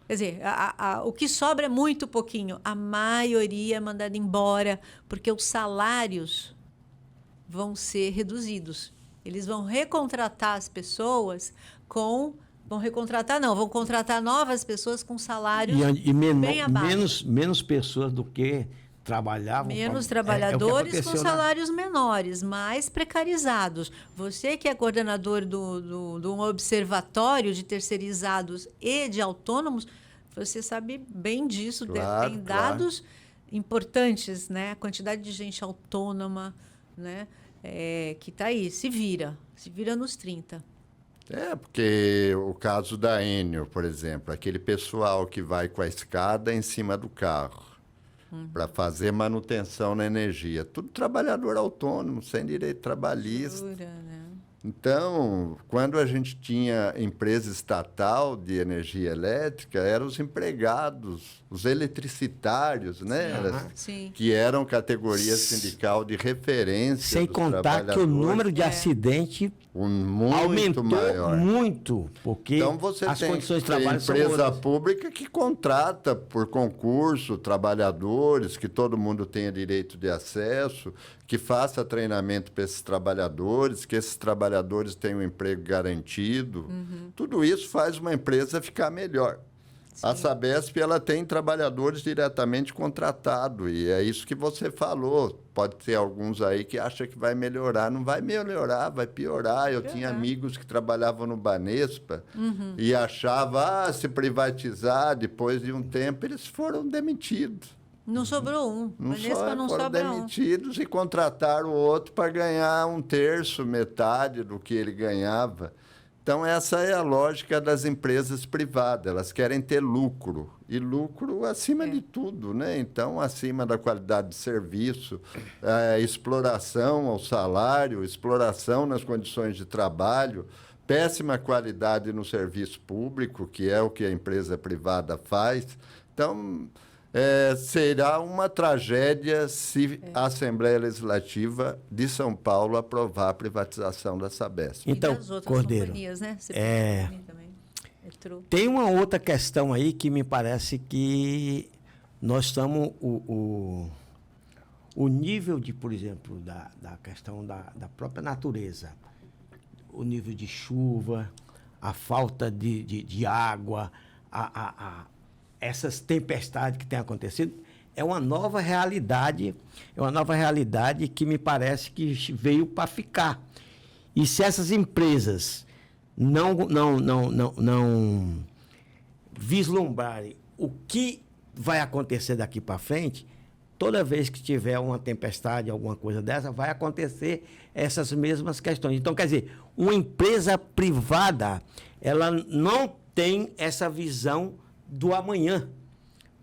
Quer dizer, o que sobra é muito pouquinho. A maioria é mandada embora, porque os salários vão ser reduzidos. Eles vão recontratar as pessoas com... vão contratar novas pessoas com salários bem abaixo. Menos pessoas do que trabalhavam. Menos trabalhadores com salários menores, mais precarizados. Você que é coordenador de um observatório de terceirizados e de autônomos, você sabe bem disso. Claro, tem dados importantes, né? A quantidade de gente autônoma, né? Que está aí, se vira nos 30. Porque o caso da Enel, por exemplo, aquele pessoal que vai com a escada em cima do carro para fazer manutenção na energia, tudo trabalhador autônomo, sem direito trabalhista. Jura, né? Então, quando a gente tinha empresa estatal de energia elétrica, eram os empregados, os eletricitários, né? Sim. Que eram categoria sindical de referência. Sem contar que o número de acidentes aumentou maior. muito, porque então, você as tem condições de trabalho são empresa outras. pública que contrata por concurso trabalhadores, que todo mundo tenha direito de acesso, que faça treinamento para esses trabalhadores, que esses trabalhadores tenham um emprego garantido. Tudo isso faz uma empresa ficar melhor. Sim. A Sabesp ela tem trabalhadores diretamente contratados, e é isso que você falou. Pode ter alguns aí que acham que vai melhorar. Não vai melhorar, vai piorar. Eu tinha amigos que trabalhavam no Banespa e achavam, se privatizar, depois de um tempo, eles foram demitidos. Não sobrou um. Banespa não foram sobra demitidos e contrataram o outro para ganhar um terço, metade do que ele ganhava. Então, essa é a lógica das empresas privadas. Elas querem ter lucro. E lucro acima de tudo, né? Então, acima da qualidade de serviço, exploração ao salário, exploração nas condições de trabalho, péssima qualidade no serviço público, que é o que a empresa privada faz. Então, será uma tragédia se a Assembleia Legislativa de São Paulo aprovar a privatização da Sabesp. Então, e das outras Cordeiro, companhias, né? Tem uma outra questão aí que me parece que nós estamos... O nível de, por exemplo, da questão da própria natureza, o nível de chuva, a falta de água, essas tempestades que têm acontecido, é uma nova realidade que me parece que veio para ficar. E se essas empresas não vislumbrarem o que vai acontecer daqui para frente, toda vez que tiver uma tempestade, alguma coisa dessa, vai acontecer essas mesmas questões. Então, quer dizer, uma empresa privada, ela não tem essa visão do amanhã,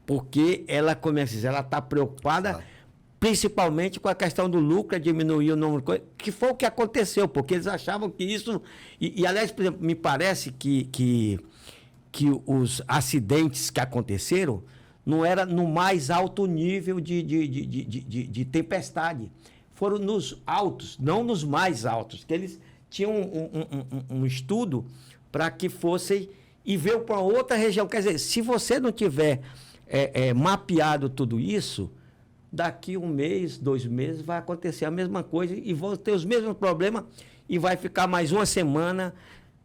porque ela está preocupada principalmente com a questão do lucro, diminuir o número de coisas, que foi o que aconteceu, porque eles achavam que isso... E aliás, por exemplo, me parece que os acidentes que aconteceram não era no mais alto nível de tempestade. Foram nos altos, não nos mais altos, que eles tinham um estudo para que fossem e veio para outra região. Quer dizer, se você não tiver mapeado tudo isso, daqui 1 mês, 2 meses, vai acontecer a mesma coisa e vão ter os mesmos problemas e vai ficar mais uma semana,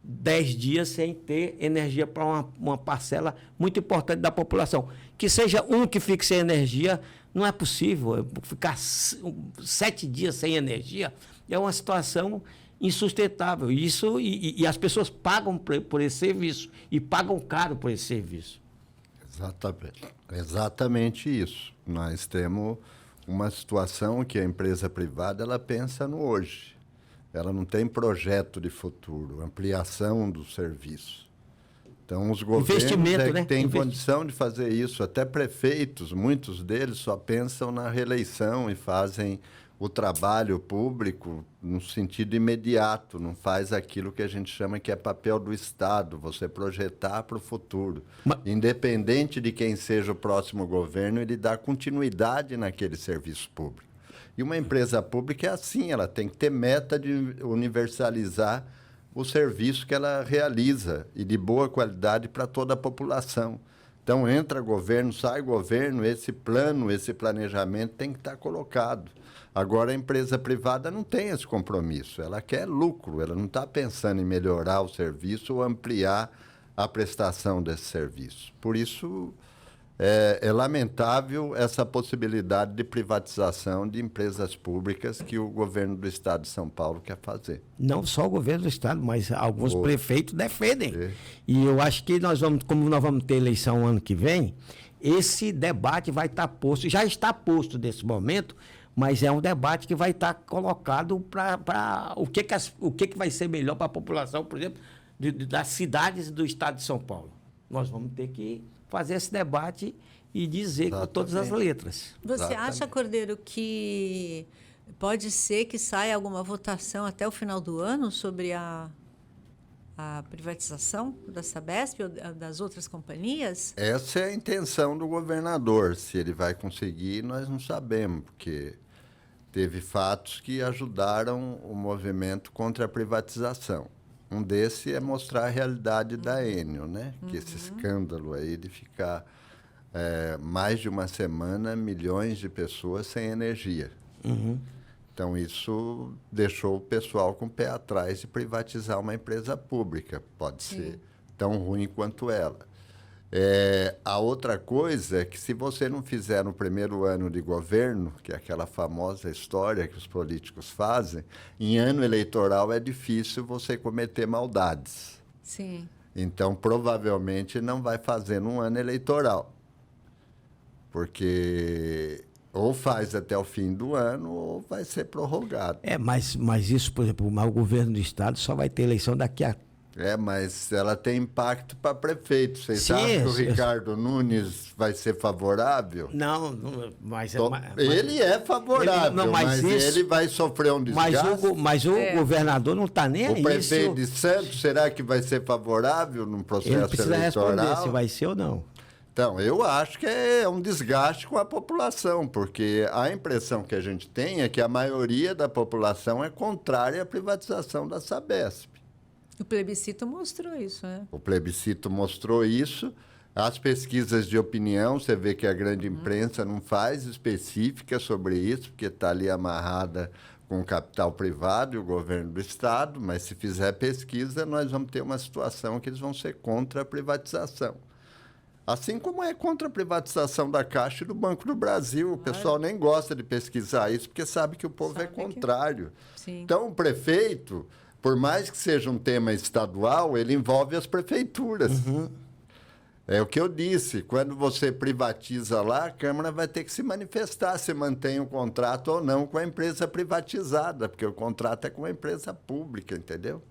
10 dias sem ter energia para uma parcela muito importante da população. Que seja um que fique sem energia, não é possível. Ficar 7 dias sem energia é uma situação insustentável. Isso, e as pessoas pagam por esse serviço e pagam caro por esse serviço. Exatamente isso. Nós temos uma situação que a empresa privada ela pensa no hoje. Ela não tem projeto de futuro, ampliação do serviço. Então, os governos que têm condição de fazer isso. Até prefeitos, muitos deles só pensam na reeleição e fazem o trabalho público no sentido imediato, não faz aquilo que a gente chama que é papel do Estado, você projetar para o futuro. Independente de quem seja o próximo governo, ele dá continuidade naquele serviço público. E uma empresa pública é assim, ela tem que ter meta de universalizar o serviço que ela realiza e de boa qualidade para toda a população. Então, entra governo, sai governo, esse plano, esse planejamento tem que estar colocado. Agora, a empresa privada não tem esse compromisso, ela quer lucro, ela não está pensando em melhorar o serviço ou ampliar a prestação desse serviço. Por isso, é lamentável essa possibilidade de privatização de empresas públicas que o governo do Estado de São Paulo quer fazer. Não só o governo do Estado, mas alguns prefeitos defendem. E eu acho que como nós vamos ter eleição ano que vem, esse debate vai estar posto, já está posto nesse momento, mas é um debate que vai estar colocado para o que vai ser melhor para a população, por exemplo, das cidades do Estado de São Paulo. Nós vamos ter que fazer esse debate e dizer com todas as letras. Você acha, Cordeiro, que pode ser que saia alguma votação até o final do ano sobre a privatização da Sabesp ou das outras companhias? Essa é a intenção do governador. Se ele vai conseguir, nós não sabemos, porque teve fatos que ajudaram o movimento contra a privatização. Um desses é mostrar a realidade da Enel, né? Que esse escândalo aí de ficar mais de uma semana, milhões de pessoas sem energia. Então, isso deixou o pessoal com o pé atrás de privatizar uma empresa pública. Pode ser tão ruim quanto ela. A outra coisa é que se você não fizer no primeiro ano de governo, que é aquela famosa história que os políticos fazem, em ano eleitoral é difícil você cometer maldades. Sim. Então, provavelmente não vai fazer num ano eleitoral. Porque ou faz até o fim do ano ou vai ser prorrogado. Mas isso, por exemplo, o governo do Estado só vai ter eleição daqui a... Mas ela tem impacto para prefeito. Vocês acham que o Ricardo Nunes vai ser favorável? Não, mas... ele é favorável, mas ele vai sofrer um desgaste. Mas o governador não está nem aí. O prefeito de Santos, será que vai ser favorável num processo eleitoral? Ele precisa responder se vai ser ou não. Então, eu acho que é um desgaste com a população, porque a impressão que a gente tem é que a maioria da população é contrária à privatização da Sabesp. O plebiscito mostrou isso, né? O plebiscito mostrou isso. As pesquisas de opinião, você vê que a grande imprensa não faz específica sobre isso, porque está ali amarrada com o capital privado e o governo do Estado, mas se fizer pesquisa, nós vamos ter uma situação que eles vão ser contra a privatização. Assim como é contra a privatização da Caixa e do Banco do Brasil. O pessoal nem gosta de pesquisar isso, porque sabe que o povo é contrário. Então, o prefeito, por mais que seja um tema estadual, ele envolve as prefeituras. É o que eu disse, quando você privatiza lá, a Câmara vai ter que se manifestar se mantém o contrato ou não com a empresa privatizada, porque o contrato é com a empresa pública, entendeu?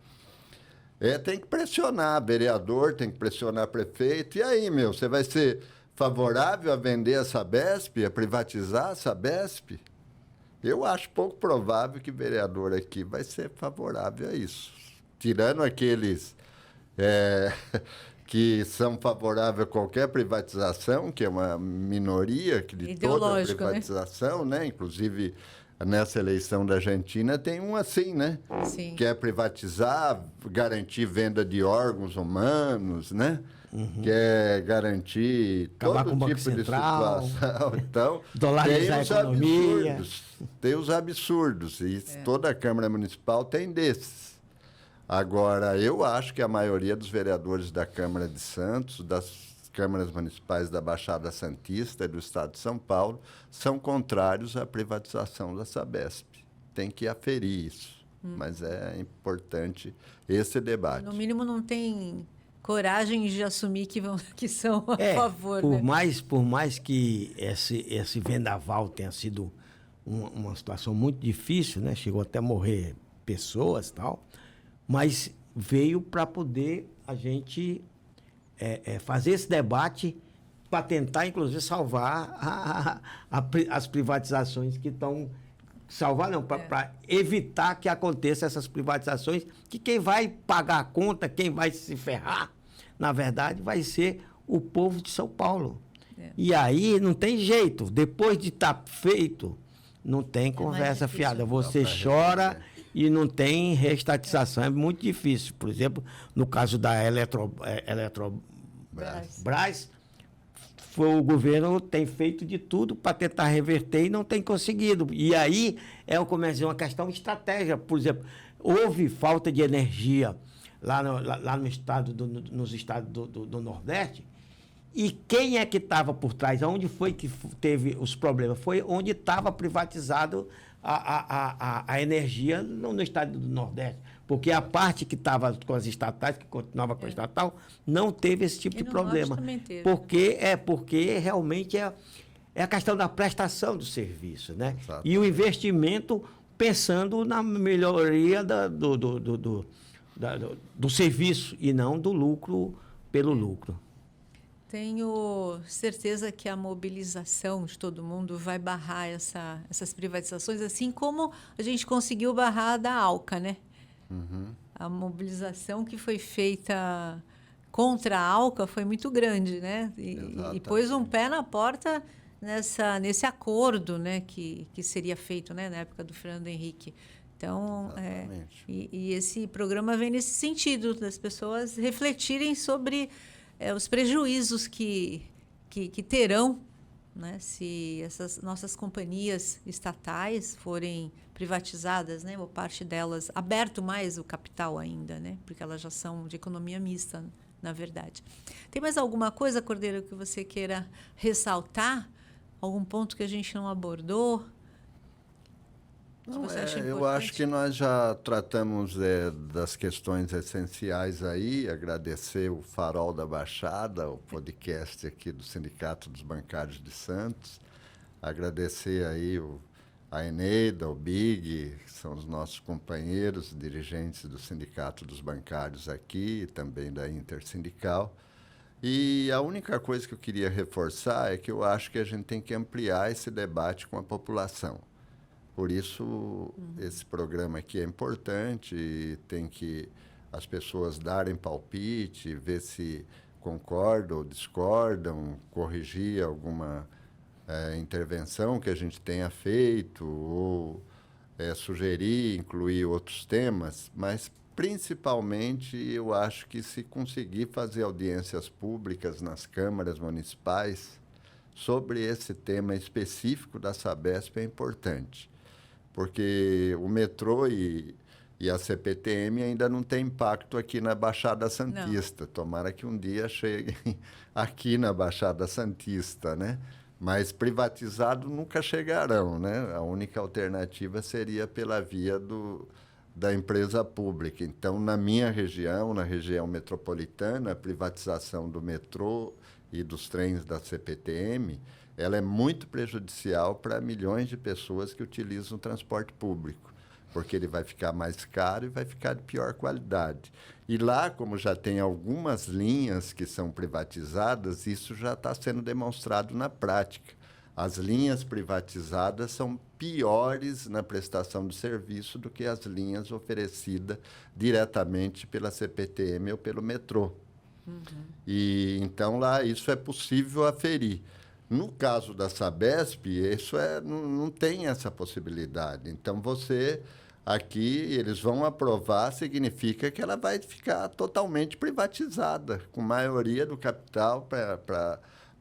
Tem que pressionar vereador, tem que pressionar prefeito. E aí, você vai ser favorável a vender a Sabesp, a privatizar a Sabesp? Eu acho pouco provável que vereador aqui vai ser favorável a isso. Tirando aqueles que são favoráveis a qualquer privatização, que é uma minoria que de toda a privatização, né? Inclusive, nessa eleição da Argentina tem um assim, né? Sim. Quer privatizar, garantir venda de órgãos humanos, né? Quer garantir acabar todo com tipo de situação. Então, dolarizar a economia. Tem os absurdos. E toda a Câmara Municipal tem desses. Agora, eu acho que a maioria dos vereadores da Câmara de Santos, das câmaras municipais da Baixada Santista e do Estado de São Paulo, são contrários à privatização da Sabesp. Tem que aferir isso. Mas é importante esse debate. No mínimo, não tem coragem de assumir que são a favor. Por mais que esse vendaval tenha sido uma situação muito difícil, né? Chegou até a morrer pessoas e tal, mas veio para poder a gente fazer esse debate para tentar, inclusive, salvar as privatizações que estão... Salvar não, para evitar que aconteça essas privatizações, que quem vai pagar a conta, quem vai se ferrar, na verdade, vai ser o povo de São Paulo. E aí não tem jeito. Depois de estar feito, não tem conversa difícil. fiada. Você chora e não tem reestatização. É muito difícil. Por exemplo, no caso da Eletrobras, o governo tem feito de tudo para tentar reverter e não tem conseguido. E aí é uma questão de estratégia. Por exemplo, houve falta de energia lá no estado nos estados do Nordeste. E quem é que estava por trás? Onde foi que teve os problemas? Foi onde estava privatizado a energia no estado do Nordeste. Porque a parte que estava com as estatais, que continuava com a estatal, não teve esse tipo de problema. Também teve. Porque realmente é a questão da prestação do serviço, né? Exato. E o investimento pensando na melhoria do serviço e não do lucro pelo lucro. Tenho certeza que a mobilização de todo mundo vai barrar essas privatizações, assim como a gente conseguiu barrar a da Alca, né? Uhum. A mobilização que foi feita contra a Alca foi muito grande, né? E pôs um pé na porta nesse acordo, né? Que seria feito, né? Na época do Fernando Henrique. Então, e esse programa vem nesse sentido, das pessoas refletirem sobre os prejuízos que terão, né, se essas nossas companhias estatais forem privatizadas, né, ou parte delas, aberto mais o capital ainda, né, porque elas já são de economia mista, na verdade. Tem mais alguma coisa, Cordeiro, que você queira ressaltar? Algum ponto que a gente não abordou? Não, eu acho que nós já tratamos das questões essenciais aí. Agradecer o Farol da Baixada, o podcast aqui do Sindicato dos Bancários de Santos. Agradecer aí a Eneida, o Big, que são os nossos companheiros, dirigentes do Sindicato dos Bancários aqui, e também da Intersindical. E a única coisa que eu queria reforçar é que eu acho que a gente tem que ampliar esse debate com a população. Por isso, esse programa aqui é importante e tem que as pessoas darem palpite, ver se concordam ou discordam, corrigir alguma intervenção que a gente tenha feito ou sugerir, incluir outros temas, mas principalmente eu acho que se conseguir fazer audiências públicas nas câmaras municipais sobre esse tema específico da Sabesp é importante. Porque o metrô e a CPTM ainda não tem impacto aqui na Baixada Santista. Não. Tomara que um dia cheguem aqui na Baixada Santista, né? Mas privatizado nunca chegarão, né? A única alternativa seria pela via da empresa pública. Então, na minha região, na região metropolitana, a privatização do metrô e dos trens da CPTM, ela é muito prejudicial para milhões de pessoas que utilizam o transporte público, porque ele vai ficar mais caro e vai ficar de pior qualidade. E lá, como já tem algumas linhas que são privatizadas, isso já está sendo demonstrado na prática. As linhas privatizadas são piores na prestação de serviço do que as linhas oferecidas diretamente pela CPTM ou pelo metrô. Uhum. E então lá isso é possível aferir. No caso da Sabesp, isso não tem essa possibilidade. Então, aqui, eles vão aprovar, significa que ela vai ficar totalmente privatizada, com maioria do capital para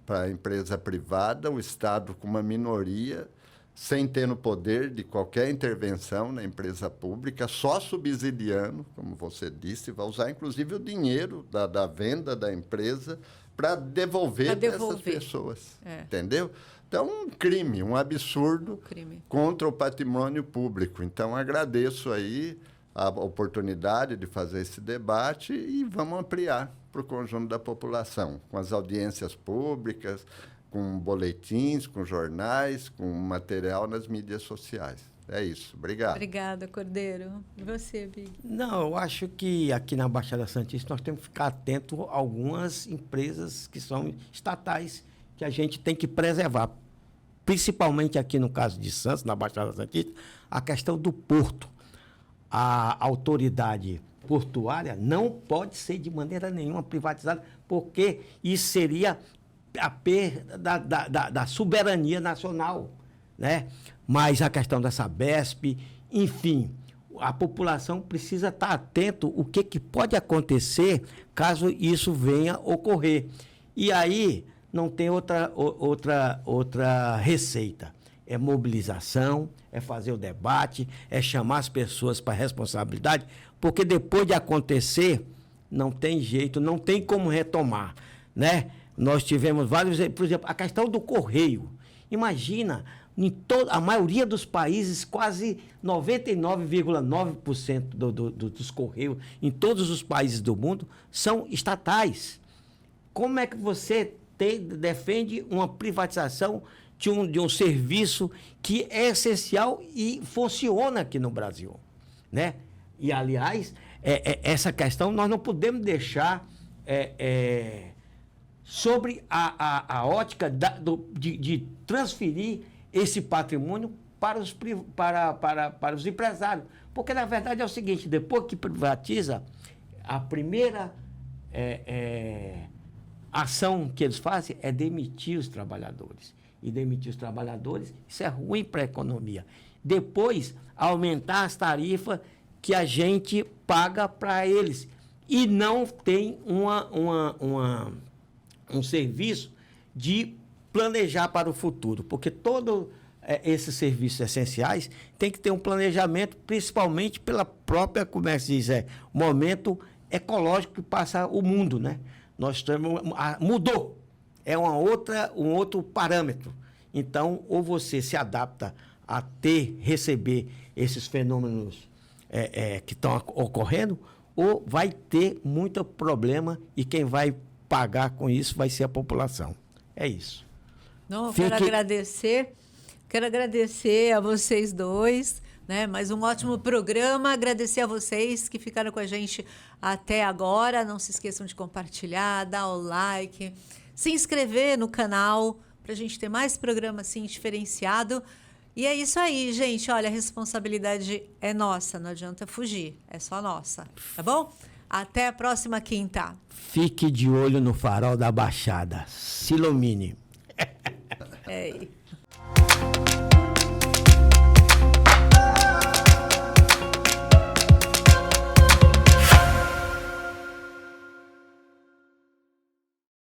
a empresa privada, o Estado com uma minoria, sem ter no poder de qualquer intervenção na empresa pública, só subsidiando, como você disse, vai usar, inclusive, o dinheiro da venda da empresa para devolver essas pessoas, entendeu? Então, um crime, um absurdo contra o patrimônio público. Então, agradeço aí a oportunidade de fazer esse debate e vamos ampliar para o conjunto da população, com as audiências públicas, com boletins, com jornais, com material nas mídias sociais. É isso. Obrigado. Obrigada, Cordeiro. E você, Big? Não, eu acho que aqui na Baixada Santista nós temos que ficar atento a algumas empresas que são estatais, que a gente tem que preservar. Principalmente aqui no caso de Santos, na Baixada Santista, a questão do porto. A autoridade portuária não pode ser de maneira nenhuma privatizada, porque isso seria a perda da soberania nacional, né? mais a questão da Sabesp, enfim, a população precisa estar atento o que pode acontecer caso isso venha ocorrer. E aí não tem outra receita. É mobilização, é fazer o debate, é chamar as pessoas para responsabilidade, porque depois de acontecer, não tem jeito, não tem como retomar, né? Nós tivemos vários, por exemplo, a questão do correio. Imagina, a maioria dos países, quase 99,9% dos correios em todos os países do mundo são estatais. Como é que você defende uma privatização de um serviço que é essencial e funciona aqui no Brasil, né? E, aliás, essa questão nós não podemos deixar sobre a ótica de transferir esse patrimônio para os empresários. Porque, na verdade, é o seguinte, depois que privatiza, a primeira ação que eles fazem é demitir os trabalhadores. E demitir os trabalhadores, isso é ruim para a economia. Depois, aumentar as tarifas que a gente paga para eles. E não tem um serviço de planejar para o futuro. Porque todos esses serviços essenciais tem que ter um planejamento, principalmente pela própria, como é que se diz, momento ecológico que passa o mundo, né? Nós temos, mudou. É um outro parâmetro. Então, ou você se adapta a receber esses fenômenos que estão ocorrendo, ou vai ter muito problema e quem vai pagar com isso vai ser a população. É isso. Não, quero agradecer a vocês dois, né? Mais um ótimo programa. Agradecer a vocês que ficaram com a gente até agora. Não se esqueçam de compartilhar, dar o like, se inscrever no canal para a gente ter mais programa assim diferenciado. E é isso aí, gente. Olha, a responsabilidade é nossa, não adianta fugir, é só nossa, tá bom? Até a próxima quinta. Fique de olho no Farol da Baixada. Se ilumine. É.